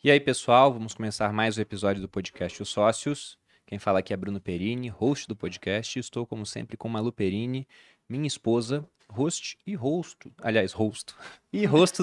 E aí, pessoal, vamos começar mais um episódio do podcast Os Sócios. Quem fala aqui é Bruno Perini, host do podcast. Estou, como sempre, com Malu Perini, minha esposa, host e rosto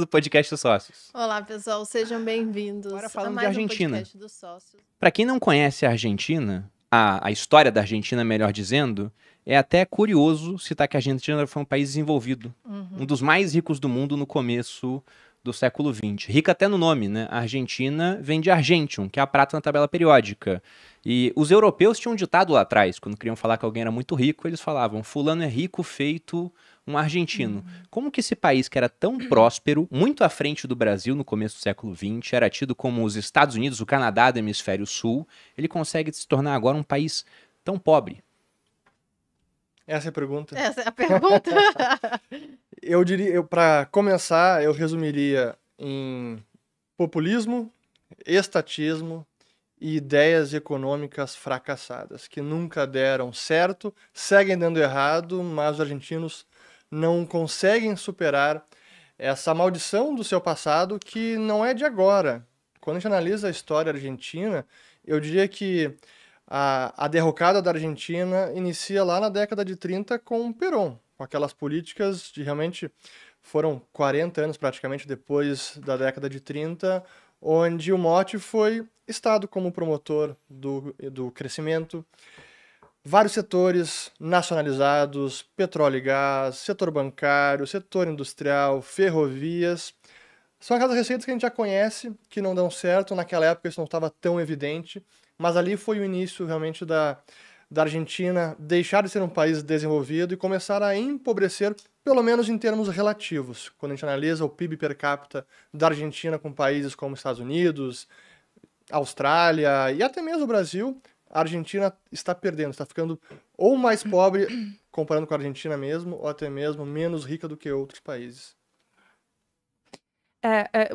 do podcast Os Sócios. Olá, pessoal, sejam bem-vindos Agora a falando mais de Argentina. podcast dos Sócios. Para quem não conhece a Argentina, a história da Argentina, melhor dizendo, é até curioso citar que a Argentina foi um país desenvolvido, um dos mais ricos do mundo no começo do século XX. Rica até no nome, né? A Argentina vem de Argentium, que é a prata na tabela periódica. E os europeus tinham um ditado lá atrás, quando queriam falar que alguém era muito rico, eles falavam, fulano é rico feito um argentino. Como que esse país que era tão próspero, muito à frente do Brasil no começo do século XX, era tido como os Estados Unidos, o Canadá do hemisfério sul, ele consegue se tornar agora um país tão pobre? Essa é a pergunta. Essa é a pergunta. Eu diria, para começar, eu resumiria em populismo, estatismo e ideias econômicas fracassadas, que nunca deram certo, seguem dando errado, mas os argentinos não conseguem superar essa maldição do seu passado, que não é de agora. Quando a gente analisa a história argentina, eu diria que a derrocada da Argentina inicia lá na década de 30 com Perón, com aquelas políticas de realmente foram 40 anos praticamente depois da década de 30, onde o mote foi Estado como promotor do crescimento, vários setores nacionalizados, petróleo e gás, setor bancário, setor industrial, ferrovias. São aquelas receitas que a gente já conhece, que não dão certo. Naquela época isso não estava tão evidente, mas ali foi o início realmente da Argentina deixar de ser um país desenvolvido e começar a empobrecer, pelo menos em termos relativos. Quando a gente analisa o PIB per capita da Argentina com países como Estados Unidos, Austrália e até mesmo o Brasil, a Argentina está perdendo, está ficando ou mais pobre, comparando com a Argentina mesmo, ou até mesmo menos rica do que outros países.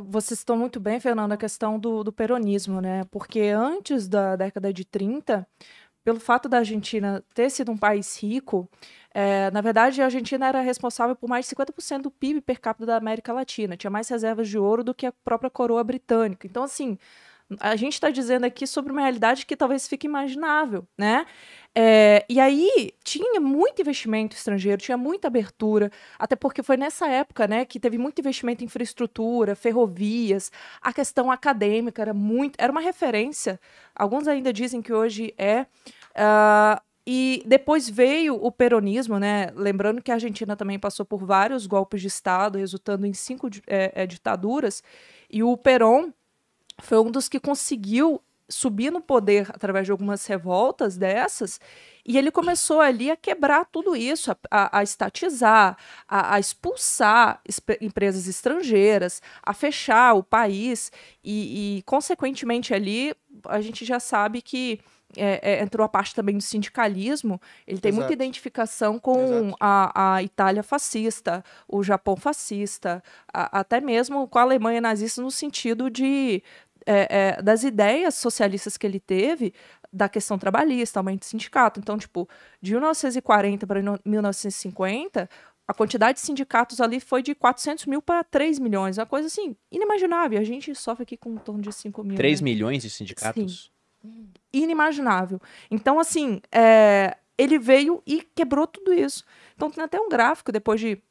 Você citou muito bem, Fernando, a questão do peronismo, né? Porque antes da década de 30, pelo fato da Argentina ter sido um país rico, na verdade, a Argentina era responsável por mais de 50% do PIB per capita da América Latina. Tinha mais reservas de ouro do que a própria coroa britânica. Então, assim, a gente está dizendo aqui sobre uma realidade que talvez fique imaginável, né? E aí tinha muito investimento estrangeiro, tinha muita abertura, até porque foi nessa época, né, que teve muito investimento em infraestrutura, ferrovias, a questão acadêmica era uma referência. Alguns ainda dizem que hoje e depois veio o peronismo, né? Lembrando que a Argentina também passou por vários golpes de Estado, resultando em 5 ditaduras, e o Perón foi um dos que conseguiu subir no poder através de algumas revoltas dessas, e ele começou ali a quebrar tudo isso, a estatizar, a expulsar empresas estrangeiras, a fechar o país, e consequentemente ali a gente já sabe que entrou a parte também do sindicalismo. Ele tem muita identificação com a Itália fascista, o Japão fascista, até mesmo com a Alemanha nazista, no sentido das ideias socialistas que ele teve, da questão trabalhista, aumento de sindicato. Então, tipo, de 1940 para 1950, a quantidade de sindicatos ali foi de 400 mil para 3 milhões. Uma coisa, assim, inimaginável. A gente sofre aqui com em torno de 5 mil. 3 né? milhões de sindicatos? Sim. Inimaginável. Então, assim, ele veio e quebrou tudo isso. Então, tem até um gráfico, depois de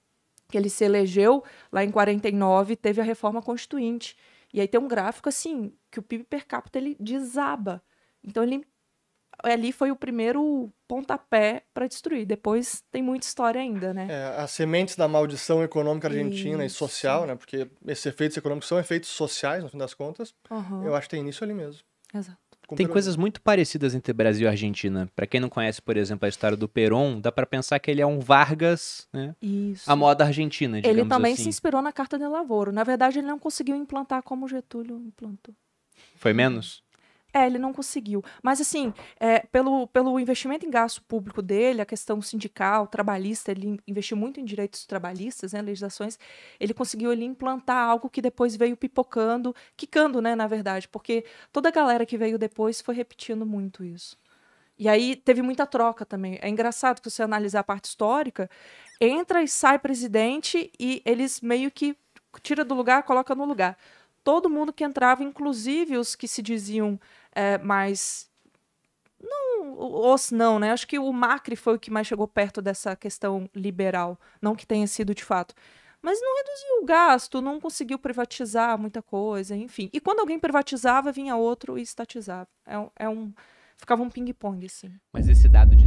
que ele se elegeu, lá em 49, teve a reforma constituinte. E aí tem um gráfico, assim, que o PIB per capita, ele desaba. Então, ali foi o primeiro pontapé para destruir. Depois tem muita história ainda, né? As sementes da maldição econômica argentina e social, né? Porque esses efeitos econômicos são efeitos sociais, no fim das contas. Eu acho que tem início ali mesmo. Exato. Tem coisas muito parecidas entre Brasil e Argentina. Para quem não conhece, por exemplo, a história do Perón, dá para pensar que ele é um Vargas, né? Isso. A moda argentina, digamos Ele também assim. se inspirou na Carta de Lavoro. Na verdade, ele não conseguiu implantar como Getúlio implantou. Foi menos? Ele não conseguiu. Mas, assim, pelo investimento em gasto público dele, a questão sindical, trabalhista, ele investiu muito em direitos trabalhistas, né, legislações, ele conseguiu ali implantar algo que depois veio quicando, né, na verdade, porque toda a galera que veio depois foi repetindo muito isso. E aí teve muita troca também. É engraçado que, se você analisar a parte histórica, entra e sai presidente e eles meio que tira do lugar, coloca no lugar. todo mundo que entrava, inclusive os que se diziam mais... Não, né? Acho que o Macri foi o que mais chegou perto dessa questão liberal. Não que tenha sido de fato. Mas não reduziu o gasto, não conseguiu privatizar muita coisa, enfim. E quando alguém privatizava, vinha outro e estatizava. Ficava um ping-pong, assim. Mas esse dado de